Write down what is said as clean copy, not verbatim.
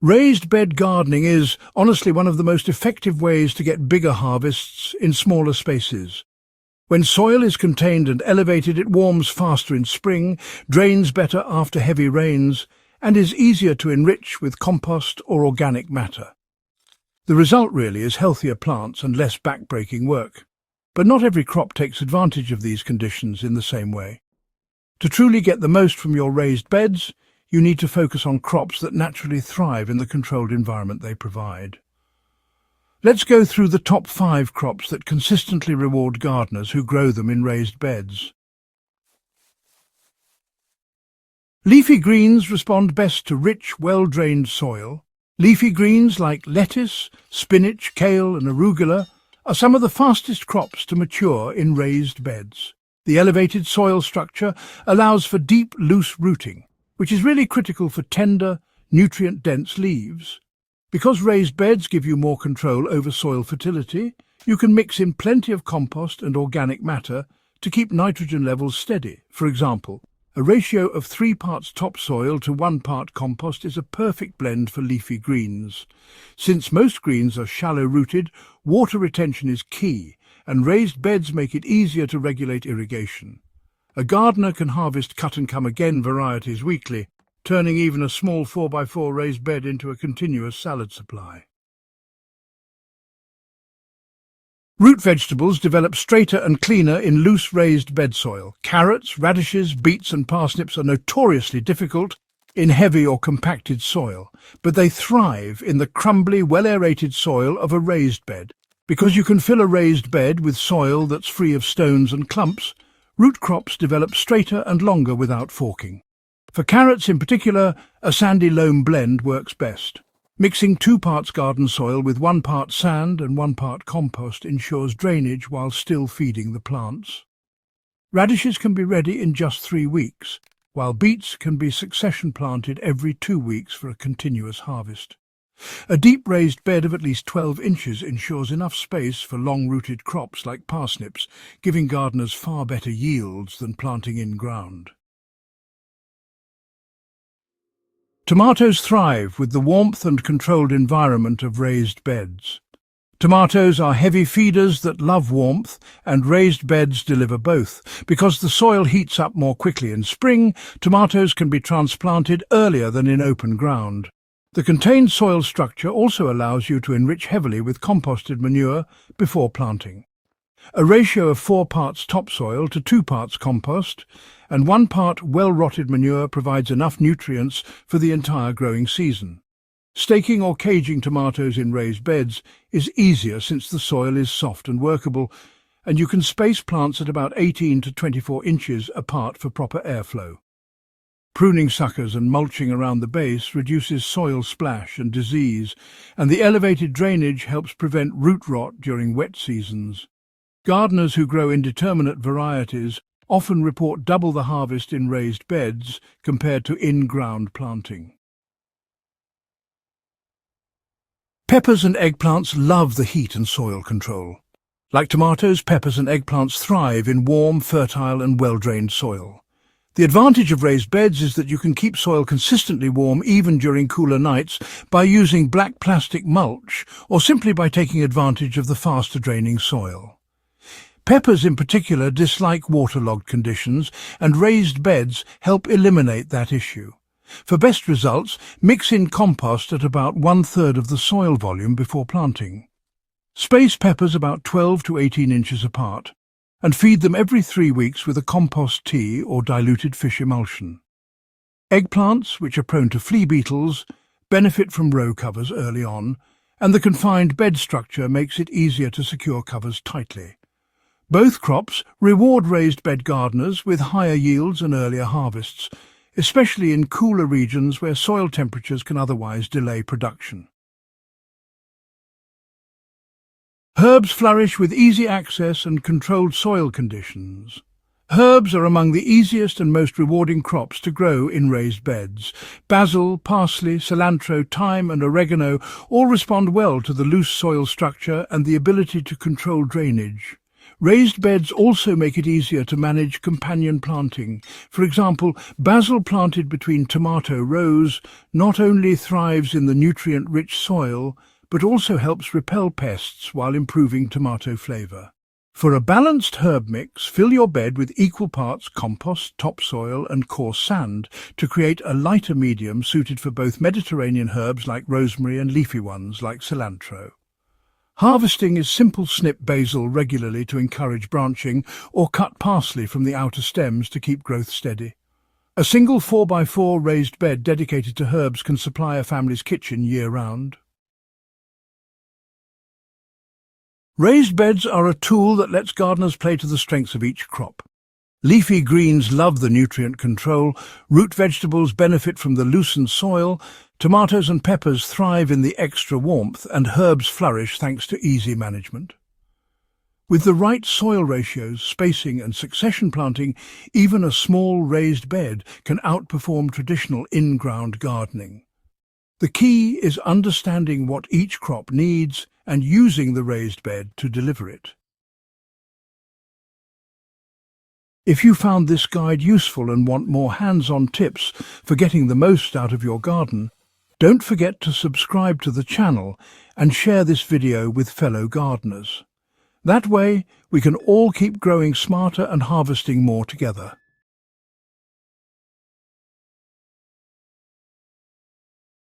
Raised bed gardening is, honestly, one of the most effective ways to get bigger harvests in smaller spaces. When soil is contained and elevated, it warms faster in spring, drains better after heavy rains, and is easier to enrich with compost or organic matter. The result really is healthier plants and less back-breaking work. But not every crop takes advantage of these conditions in the same way. To truly get the most from your raised beds, you need to focus on crops that naturally thrive in the controlled environment they provide. Let's go through the top 5 crops that consistently reward gardeners who grow them in raised beds. Leafy greens respond best to rich, well-drained soil. Leafy greens like lettuce, spinach, kale and arugula are some of the fastest crops to mature in raised beds. The elevated soil structure allows for deep, loose rooting, which is really critical for tender, nutrient-dense leaves. Because raised beds give you more control over soil fertility, you can mix in plenty of compost and organic matter to keep nitrogen levels steady. For example, a ratio of 3 parts topsoil to 1 part compost is a perfect blend for leafy greens. Since most greens are shallow-rooted, water retention is key, and raised beds make it easier to regulate irrigation. A gardener can harvest cut-and-come-again varieties weekly, turning even a small 4x4 raised bed into a continuous salad supply. Root vegetables develop straighter and cleaner in loose raised bed soil. Carrots, radishes, beets and parsnips are notoriously difficult in heavy or compacted soil, but they thrive in the crumbly, well-aerated soil of a raised bed. Because you can fill a raised bed with soil that's free of stones and clumps, root crops develop straighter and longer without forking. For carrots in particular, a sandy loam blend works best. Mixing 2 parts garden soil with 1 part sand and 1 part compost ensures drainage while still feeding the plants. Radishes can be ready in just 3 weeks, while beets can be succession planted every 2 weeks for a continuous harvest. A deep raised bed of at least 12 inches ensures enough space for long-rooted crops like parsnips, giving gardeners far better yields than planting in-ground. Tomatoes thrive with the warmth and controlled environment of raised beds. Tomatoes are heavy feeders that love warmth, and raised beds deliver both. Because the soil heats up more quickly in spring, tomatoes can be transplanted earlier than in open ground. The contained soil structure also allows you to enrich heavily with composted manure before planting. A ratio of 4 parts topsoil to 2 parts compost and 1 part well-rotted manure provides enough nutrients for the entire growing season. Staking or caging tomatoes in raised beds is easier since the soil is soft and workable, and you can space plants at about 18 to 24 inches apart for proper airflow. Pruning suckers and mulching around the base reduces soil splash and disease, and the elevated drainage helps prevent root rot during wet seasons. Gardeners who grow indeterminate varieties often report double the harvest in raised beds compared to in-ground planting. Peppers and eggplants love the heat and soil control. Like tomatoes, peppers and eggplants thrive in warm, fertile and well-drained soil. The advantage of raised beds is that you can keep soil consistently warm even during cooler nights by using black plastic mulch or simply by taking advantage of the faster draining soil. Peppers in particular dislike waterlogged conditions, and raised beds help eliminate that issue. For best results, mix in compost at about 1/3 of the soil volume before planting. Space peppers about 12 to 18 inches apart, and feed them every 3 weeks with a compost tea or diluted fish emulsion. Eggplants, which are prone to flea beetles, benefit from row covers early on, and the confined bed structure makes it easier to secure covers tightly. Both crops reward raised bed gardeners with higher yields and earlier harvests, especially in cooler regions where soil temperatures can otherwise delay production. Herbs flourish with easy access and controlled soil conditions. Herbs are among the easiest and most rewarding crops to grow in raised beds. Basil, parsley, cilantro, thyme and oregano all respond well to the loose soil structure and the ability to control drainage. Raised beds also make it easier to manage companion planting. For example, basil planted between tomato rows not only thrives in the nutrient-rich soil, but also helps repel pests while improving tomato flavour. For a balanced herb mix, fill your bed with equal parts compost, topsoil and coarse sand to create a lighter medium suited for both Mediterranean herbs like rosemary and leafy ones like cilantro. Harvesting is simple. Snip basil regularly to encourage branching, or cut parsley from the outer stems to keep growth steady. A single 4x4 raised bed dedicated to herbs can supply a family's kitchen year-round. Raised beds are a tool that lets gardeners play to the strengths of each crop. Leafy greens love the nutrient control, root vegetables benefit from the loosened soil, tomatoes and peppers thrive in the extra warmth, and herbs flourish thanks to easy management. With the right soil ratios, spacing and succession planting, even a small raised bed can outperform traditional in-ground gardening. The key is understanding what each crop needs and using the raised bed to deliver it. If you found this guide useful and want more hands-on tips for getting the most out of your garden, don't forget to subscribe to the channel and share this video with fellow gardeners. That way, we can all keep growing smarter and harvesting more together.